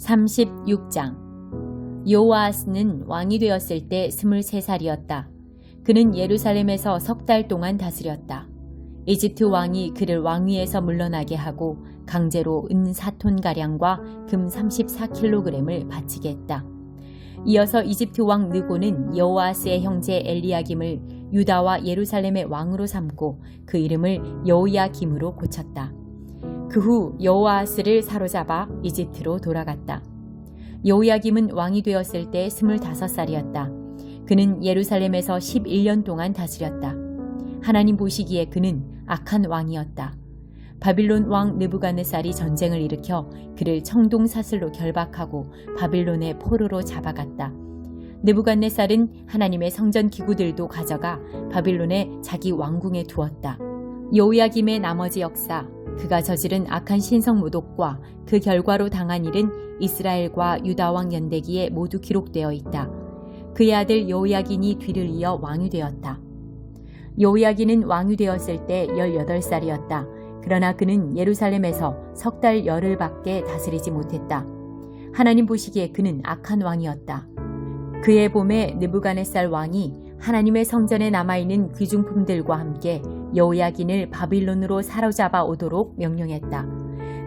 36장. 여호아스는 왕이 되었을 때 23살이었다. 그는 예루살렘에서 3달 동안 다스렸다. 이집트 왕이 그를 왕위에서 물러나게 하고 강제로 은 4톤가량과 금 34kg을 바치게 했다. 이어서 이집트 왕 느고는 여호아스의 형제 엘리야김을 유다와 예루살렘의 왕으로 삼고 그 이름을 여호야김으로 고쳤다. 그 후 여호아스를 사로잡아 이집트로 돌아갔다. 여호야김은 왕이 되었을 때 25살이었다. 그는 예루살렘에서 11년 동안 다스렸다. 하나님 보시기에 그는 악한 왕이었다. 바빌론 왕 느부갓네살이 전쟁을 일으켜 그를 청동사슬로 결박하고 바빌론의 포로로 잡아갔다. 느부갓네살은 하나님의 성전 기구들도 가져가 바빌론의 자기 왕궁에 두었다. 여호야김의 나머지 역사, 그가 저지른 악한 신성 모독과 그 결과로 당한 일은 이스라엘과 유다 왕 연대기에 모두 기록되어 있다. 그의 아들 여호야긴이 뒤를 이어 왕이 되었다. 여호야긴은 왕이 되었을 때 18살이었다. 그러나 그는 예루살렘에서 3달 열흘밖에 다스리지 못했다. 하나님 보시기에 그는 악한 왕이었다. 그의 봄에 느부갓네살 왕이 하나님의 성전에 남아있는 귀중품들과 함께 여호야긴을 바빌론으로 사로잡아 오도록 명령했다.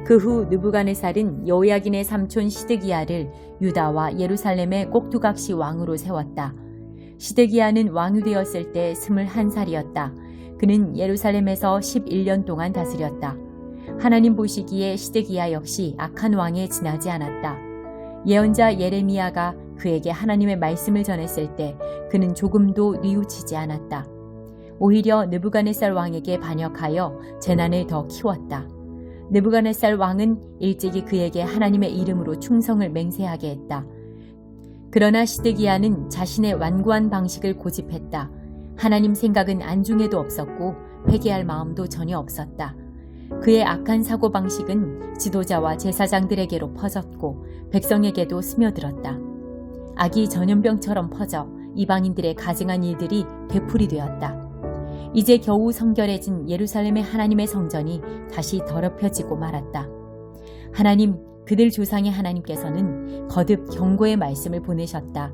그 후 느부갓네살은 여호야긴의 삼촌 시드기야를 유다와 예루살렘의 꼭두각시 왕으로 세웠다. 시드기야는 왕이 되었을 때 21살이었다. 그는 예루살렘에서 11년 동안 다스렸다. 하나님 보시기에 시드기야 역시 악한 왕에 지나지 않았다. 예언자 예레미야가 그에게 하나님의 말씀을 전했을 때 그는 조금도 뉘우치지 않았다. 오히려 느부갓네살 왕에게 반역하여 재난을 더 키웠다. 느부갓네살 왕은 일찍이 그에게 하나님의 이름으로 충성을 맹세하게 했다. 그러나 시드기야는 자신의 완고한 방식을 고집했다. 하나님 생각은 안중에도 없었고 회개할 마음도 전혀 없었다. 그의 악한 사고방식은 지도자와 제사장들에게로 퍼졌고 백성에게도 스며들었다. 악이 전염병처럼 퍼져 이방인들의 가증한 일들이 되풀이되었다. 이제 겨우 성결해진 예루살렘의 하나님의 성전이 다시 더럽혀지고 말았다. 하나님, 그들 조상의 하나님께서는 거듭 경고의 말씀을 보내셨다.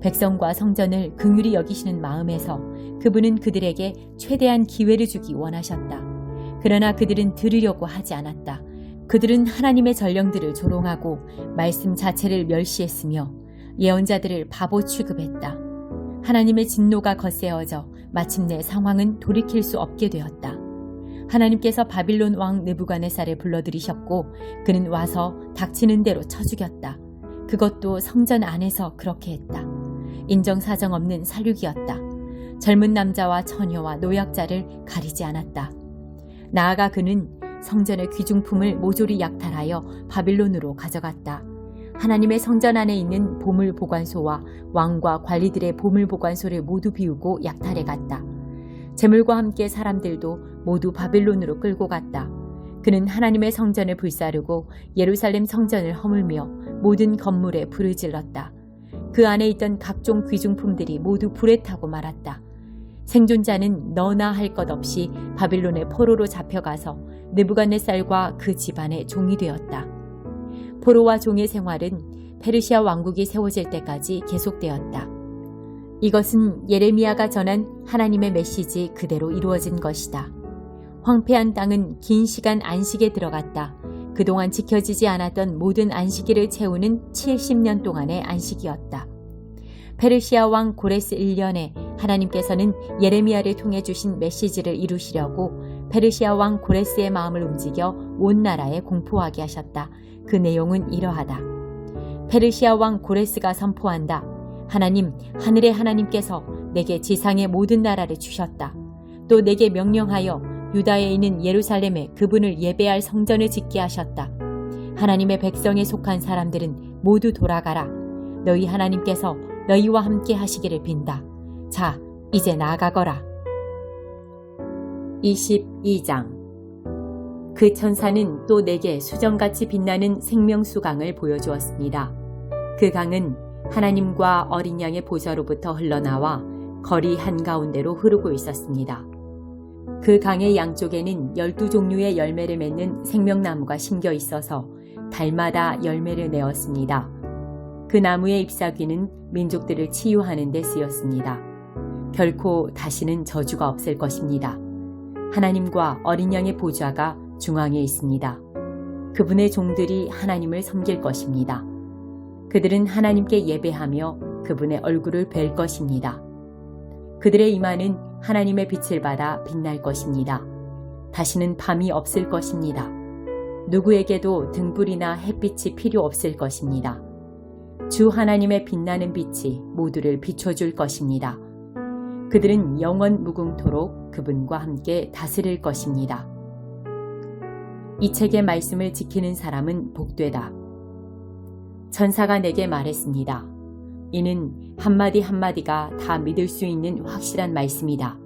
백성과 성전을 긍휼히 여기시는 마음에서 그분은 그들에게 최대한 기회를 주기 원하셨다. 그러나 그들은 들으려고 하지 않았다. 그들은 하나님의 전령들을 조롱하고 말씀 자체를 멸시했으며 예언자들을 바보 취급했다. 하나님의 진노가 거세어져 마침내 상황은 돌이킬 수 없게 되었다. 하나님께서 바빌론 왕 느부갓네살을 불러들이셨고 그는 와서 닥치는 대로 쳐 죽였다. 그것도 성전 안에서 그렇게 했다. 인정사정 없는 살육이었다. 젊은 남자와 처녀와 노약자를 가리지 않았다. 나아가 그는 성전의 귀중품을 모조리 약탈하여 바빌론으로 가져갔다. 하나님의 성전 안에 있는 보물보관소와 왕과 관리들의 보물보관소를 모두 비우고 약탈해 갔다. 재물과 함께 사람들도 모두 바빌론으로 끌고 갔다. 그는 하나님의 성전을 불사르고 예루살렘 성전을 허물며 모든 건물에 불을 질렀다. 그 안에 있던 각종 귀중품들이 모두 불에 타고 말았다. 생존자는 너나 할 것 없이 바빌론의 포로로 잡혀가서 느부갓네살과 그 집안의 종이 되었다. 포로와 종의 생활은 페르시아 왕국이 세워질 때까지 계속되었다. 이것은 예레미야가 전한 하나님의 메시지 그대로 이루어진 것이다. 황폐한 땅은 긴 시간 안식에 들어갔다. 그동안 지켜지지 않았던 모든 안식일을 채우는 70년 동안의 안식이었다. 페르시아 왕 고레스 1년에 하나님께서는 예레미야를 통해 주신 메시지를 이루시려고 페르시아 왕 고레스의 마음을 움직여 온 나라에 공포하게 하셨다. 그 내용은 이러하다. 페르시아 왕 고레스가 선포한다. 하나님, 하늘의 하나님께서 내게 지상의 모든 나라를 주셨다. 또 내게 명령하여 유다에 있는 예루살렘에 그분을 예배할 성전을 짓게 하셨다. 하나님의 백성에 속한 사람들은 모두 돌아가라. 너희 하나님께서 너희와 함께 하시기를 빈다. 자, 이제 나아가거라. 22장. 그 천사는 또 내게 수정같이 빛나는 생명수강을 보여주었습니다. 그 강은 하나님과 어린 양의 보좌로부터 흘러나와 거리 한가운데로 흐르고 있었습니다. 그 강의 양쪽에는 12종류의 열매를 맺는 생명나무가 심겨 있어서 달마다 열매를 내었습니다. 그 나무의 잎사귀는 민족들을 치유하는 데 쓰였습니다. 결코 다시는 저주가 없을 것입니다. 하나님과 어린 양의 보좌가 중앙에 있습니다. 그분의 종들이 하나님을 섬길 것입니다. 그들은 하나님께 예배하며 그분의 얼굴을 뵐 것입니다. 그들의 이마는 하나님의 빛을 받아 빛날 것입니다. 다시는 밤이 없을 것입니다. 누구에게도 등불이나 햇빛이 필요 없을 것입니다. 주 하나님의 빛나는 빛이 모두를 비춰줄 것입니다. 그들은 영원 무궁토록 그분과 함께 다스릴 것입니다. 이 책의 말씀을 지키는 사람은 복되다. 천사가 내게 말했습니다. 이는 한마디 한마디가 다 믿을 수 있는 확실한 말씀이다.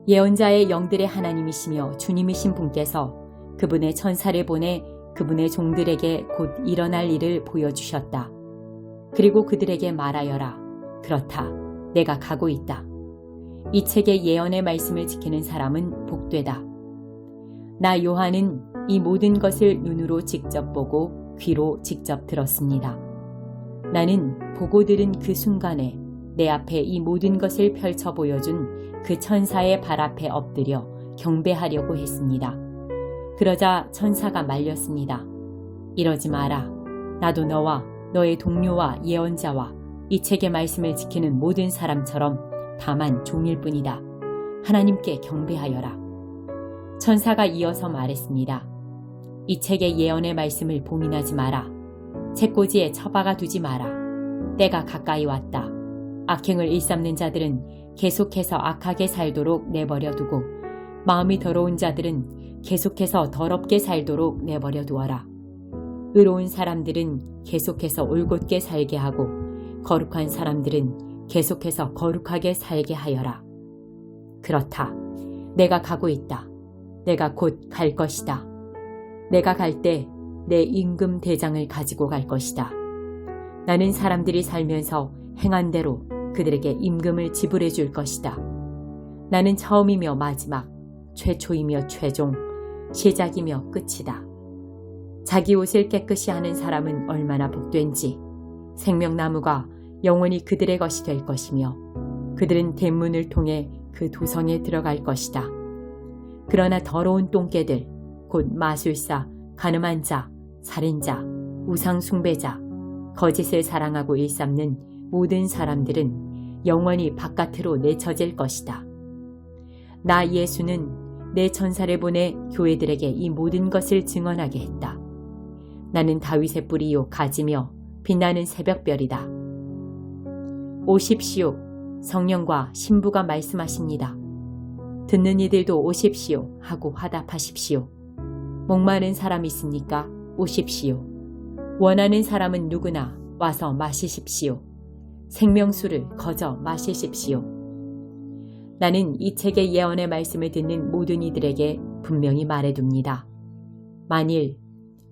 예언자의 영들의 하나님이시며 주님이신 분께서 그분의 천사를 보내 그분의 종들에게 곧 일어날 일을 보여주셨다. 그리고 그들에게 말하여라. 그렇다. 내가 가고 있다. 이 책의 예언의 말씀을 지키는 사람은 복되다. 나 요한은 이 모든 것을 눈으로 직접 보고 귀로 직접 들었습니다. 나는 보고 들은 그 순간에 내 앞에 이 모든 것을 펼쳐 보여준 그 천사의 발 앞에 엎드려 경배하려고 했습니다. 그러자 천사가 말렸습니다. 이러지 마라. 나도 너와 너의 동료와 예언자와 이 책의 말씀을 지키는 모든 사람처럼 다만 종일 뿐이다. 하나님께 경배하여라. 천사가 이어서 말했습니다. 이 책의 예언의 말씀을 봉인하지 마라. 책꽂이에 처박아 두지 마라. 때가 가까이 왔다. 악행을 일삼는 자들은 계속해서 악하게 살도록 내버려 두고 마음이 더러운 자들은 계속해서 더럽게 살도록 내버려 두어라. 의로운 사람들은 계속해서 올곧게 살게 하고 거룩한 사람들은 계속해서 거룩하게 살게 하여라. 그렇다. 내가 가고 있다. 내가 곧 갈 것이다. 내가 갈 때 내 임금 대장을 가지고 갈 것이다. 나는 사람들이 살면서 행한 대로 그들에게 임금을 지불해 줄 것이다. 나는 처음이며 마지막, 최초이며 최종, 시작이며 끝이다. 자기 옷을 깨끗이 하는 사람은 얼마나 복된지 생명나무가 영원히 그들의 것이 될 것이며 그들은 대문을 통해 그 도성에 들어갈 것이다. 그러나 더러운 똥개들, 곧 마술사, 간음한 자, 살인자, 우상숭배자, 거짓을 사랑하고 일삼는 모든 사람들은 영원히 바깥으로 내쳐질 것이다. 나 예수는 내 천사를 보내 교회들에게 이 모든 것을 증언하게 했다. 나는 다윗의 뿌리요 가지며 빛나는 새벽별이다. 오십시오. 성령과 신부가 말씀하십니다. 듣는 이들도 오십시오 하고 화답하십시오. 목마른 사람 있습니까? 오십시오. 원하는 사람은 누구나 와서 마시십시오. 생명수를 거저 마시십시오. 나는 이 책의 예언의 말씀을 듣는 모든 이들에게 분명히 말해둡니다. 만일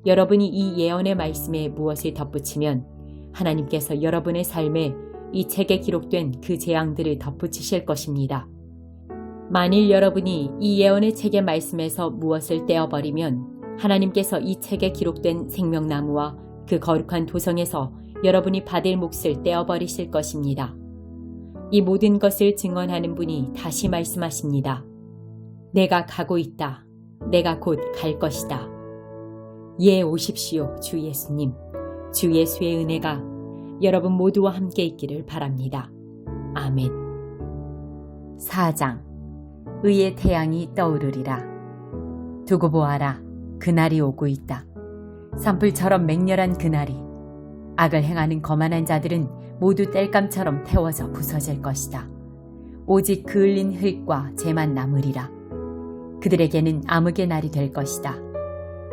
여러분이 이 예언의 말씀에 무엇을 덧붙이면 하나님께서 여러분의 삶에 이 책에 기록된 그 재앙들을 덧붙이실 것입니다. 만일 여러분이 이 예언의 책의 말씀에서 무엇을 떼어버리면 하나님께서 이 책에 기록된 생명나무와 그 거룩한 도성에서 여러분이 받을 몫을 떼어버리실 것입니다. 이 모든 것을 증언하는 분이 다시 말씀하십니다. 내가 가고 있다. 내가 곧 갈 것이다. 예, 오십시오, 주 예수님. 주 예수의 은혜가 여러분 모두와 함께 있기를 바랍니다. 아멘. 4장. 의의 태양이 떠오르리라. 두고 보아라. 그날이 오고 있다. 산불처럼 맹렬한 그날이. 악을 행하는 거만한 자들은 모두 땔감처럼 태워져 부서질 것이다. 오직 그을린 흙과 재만 남으리라. 그들에게는 암흑의 날이 될 것이다.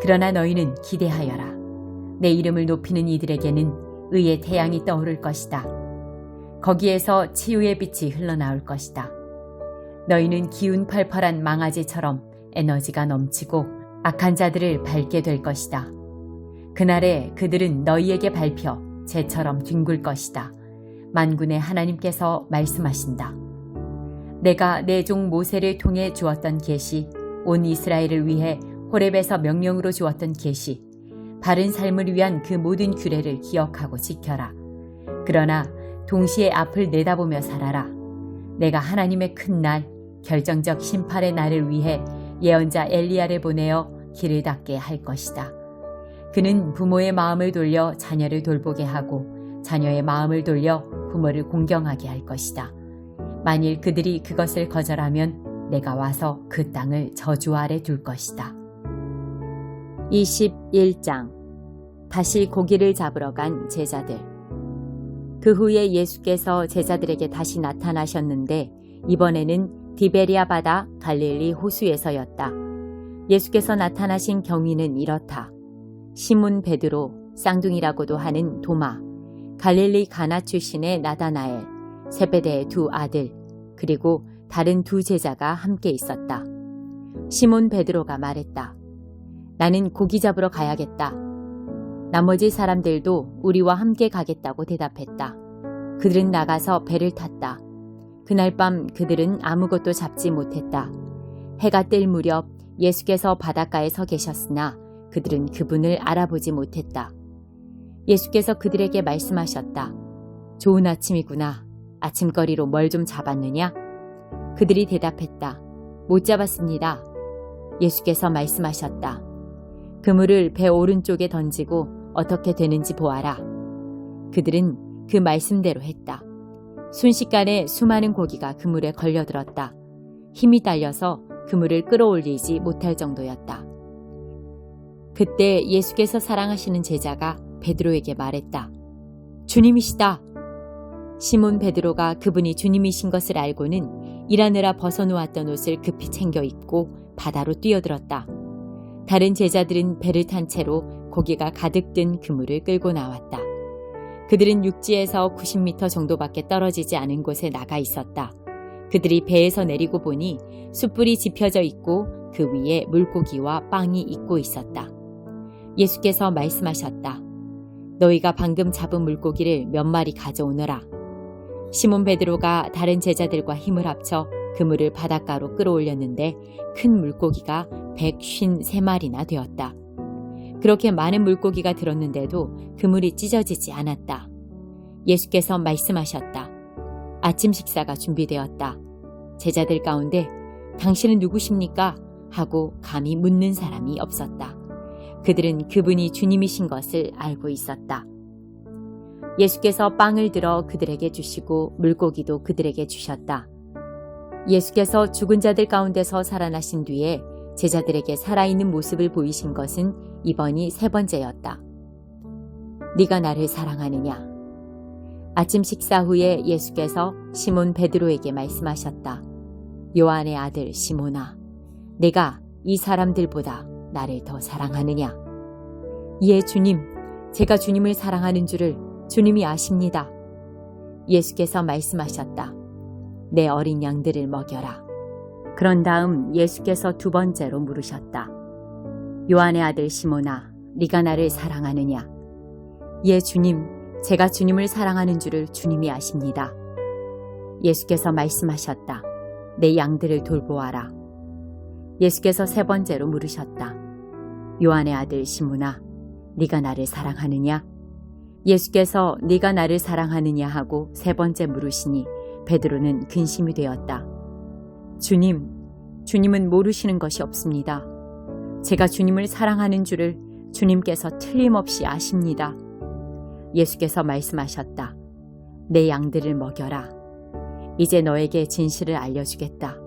그러나 너희는 기대하여라. 내 이름을 높이는 이들에게는 의의 태양이 떠오를 것이다. 거기에서 치유의 빛이 흘러나올 것이다. 너희는 기운 펄펄한 망아지처럼 에너지가 넘치고 악한 자들을 밟게 될 것이다. 그날에 그들은 너희에게 밟혀 재처럼 뒹굴 것이다. 만군의 하나님께서 말씀하신다. 내가 내 종 모세를 통해 주었던 계시, 온 이스라엘을 위해 호렙에서 명령으로 주었던 계시, 바른 삶을 위한 그 모든 규례를 기억하고 지켜라. 그러나 동시에 앞을 내다보며 살아라. 내가 하나님의 큰 날, 결정적 심판의 날을 위해 예언자 엘리야를 보내어 길을 닦게 할 것이다. 그는 부모의 마음을 돌려 자녀를 돌보게 하고 자녀의 마음을 돌려 부모를 공경하게 할 것이다. 만일 그들이 그것을 거절하면 내가 와서 그 땅을 저주 아래 둘 것이다. 21장. 다시 고기를 잡으러 간 제자들. 그 후에 예수께서 제자들에게 다시 나타나셨는데 이번에는 디베리아 바다 갈릴리 호수에서였다. 예수께서 나타나신 경위는 이렇다. 시몬 베드로, 쌍둥이라고도 하는 도마, 갈릴리 가나 출신의 나다나엘, 세베대의 두 아들, 그리고 다른 두 제자가 함께 있었다. 시몬 베드로가 말했다. 나는 고기 잡으러 가야겠다. 나머지 사람들도 우리와 함께 가겠다고 대답했다. 그들은 나가서 배를 탔다. 그날 밤 그들은 아무것도 잡지 못했다. 해가 뜰 무렵 예수께서 바닷가에 서 계셨으나 그들은 그분을 알아보지 못했다. 예수께서 그들에게 말씀하셨다. 좋은 아침이구나. 아침거리로 뭘 좀 잡았느냐? 그들이 대답했다. 못 잡았습니다. 예수께서 말씀하셨다. 그물을 배 오른쪽에 던지고 어떻게 되는지 보아라. 그들은 그 말씀대로 했다. 순식간에 수많은 고기가 그물에 걸려들었다. 힘이 딸려서 그물을 끌어올리지 못할 정도였다. 그때 예수께서 사랑하시는 제자가 베드로에게 말했다. 주님이시다. 시몬 베드로가 그분이 주님이신 것을 알고는 일하느라 벗어놓았던 옷을 급히 챙겨 입고 바다로 뛰어들었다. 다른 제자들은 배를 탄 채로 고기가 가득 든 그물을 끌고 나왔다. 그들은 육지에서 90m 정도밖에 떨어지지 않은 곳에 나가 있었다. 그들이 배에서 내리고 보니 숯불이 지펴져 있고 그 위에 물고기와 빵이 익고 있었다. 예수께서 말씀하셨다. 너희가 방금 잡은 물고기를 몇 마리 가져오너라. 시몬 베드로가 다른 제자들과 힘을 합쳐 그물을 바닷가로 끌어올렸는데 큰 물고기가 153마리나 되었다. 그렇게 많은 물고기가 들었는데도 그물이 찢어지지 않았다. 예수께서 말씀하셨다. 아침 식사가 준비되었다. 제자들 가운데 당신은 누구십니까? 하고 감히 묻는 사람이 없었다. 그들은 그분이 주님이신 것을 알고 있었다. 예수께서 빵을 들어 그들에게 주시고 물고기도 그들에게 주셨다. 예수께서 죽은 자들 가운데서 살아나신 뒤에 제자들에게 살아있는 모습을 보이신 것은 이번이 세 번째였다. 네가 나를 사랑하느냐? 아침 식사 후에 예수께서 시몬 베드로에게 말씀하셨다. 요한의 아들 시몬아, 내가 이 사람들보다 나를 더 사랑하느냐? 예, 주님, 제가 주님을 사랑하는 줄을 주님이 아십니다. 예수께서 말씀하셨다. 내 어린 양들을 먹여라. 그런 다음 예수께서 두 번째로 물으셨다. 요한의 아들 시몬아, 네가 나를 사랑하느냐? 예, 주님, 제가 주님을 사랑하는 줄을 주님이 아십니다. 예수께서 말씀하셨다. 내 양들을 돌보아라. 예수께서 세 번째로 물으셨다. 요한의 아들 시몬아, 네가 나를 사랑하느냐? 예수께서 네가 나를 사랑하느냐 하고 세 번째 물으시니 베드로는 근심이 되었다. 주님, 주님은 모르시는 것이 없습니다. 제가 주님을 사랑하는 줄을 주님께서 틀림없이 아십니다. 예수께서 말씀하셨다. 내 양들을 먹여라. 이제 너에게 진실을 알려주겠다.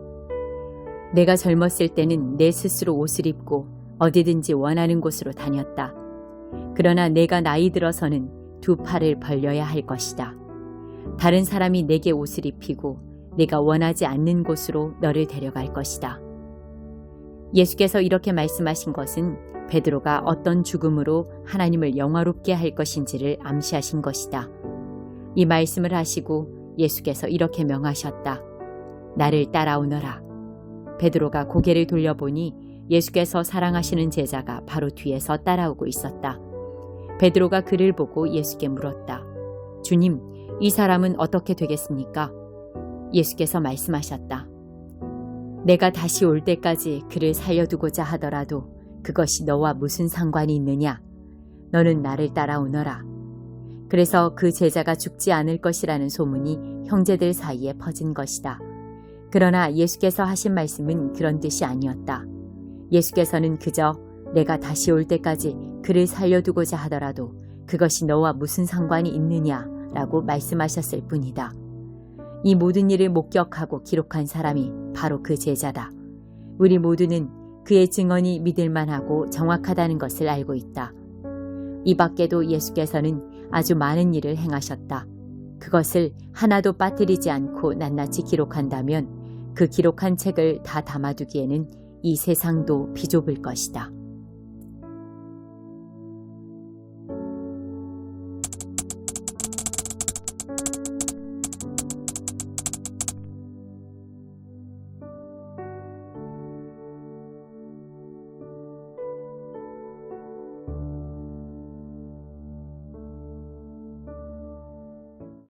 내가 젊었을 때는 내 스스로 옷을 입고 어디든지 원하는 곳으로 다녔다. 그러나 내가 나이 들어서는 두 팔을 벌려야 할 것이다. 다른 사람이 내게 옷을 입히고 내가 원하지 않는 곳으로 너를 데려갈 것이다. 예수께서 이렇게 말씀하신 것은 베드로가 어떤 죽음으로 하나님을 영화롭게 할 것인지를 암시하신 것이다. 이 말씀을 하시고 예수께서 이렇게 명하셨다. 나를 따라오너라. 베드로가 고개를 돌려보니 예수께서 사랑하시는 제자가 바로 뒤에서 따라오고 있었다. 베드로가 그를 보고 예수께 물었다. 주님, 이 사람은 어떻게 되겠습니까? 예수께서 말씀하셨다. 내가 다시 올 때까지 그를 살려두고자 하더라도 그것이 너와 무슨 상관이 있느냐? 너는 나를 따라오너라. 그래서 그 제자가 죽지 않을 것이라는 소문이 형제들 사이에 퍼진 것이다. 그러나 예수께서 하신 말씀은 그런 뜻이 아니었다. 예수께서는 그저 내가 다시 올 때까지 그를 살려두고자 하더라도 그것이 너와 무슨 상관이 있느냐라고 말씀하셨을 뿐이다. 이 모든 일을 목격하고 기록한 사람이 바로 그 제자다. 우리 모두는 그의 증언이 믿을만하고 정확하다는 것을 알고 있다. 이 밖에도 예수께서는 아주 많은 일을 행하셨다. 그것을 하나도 빠뜨리지 않고 낱낱이 기록한다면 그 기록한 책을 다 담아두기에는 이 세상도 비좁을 것이다.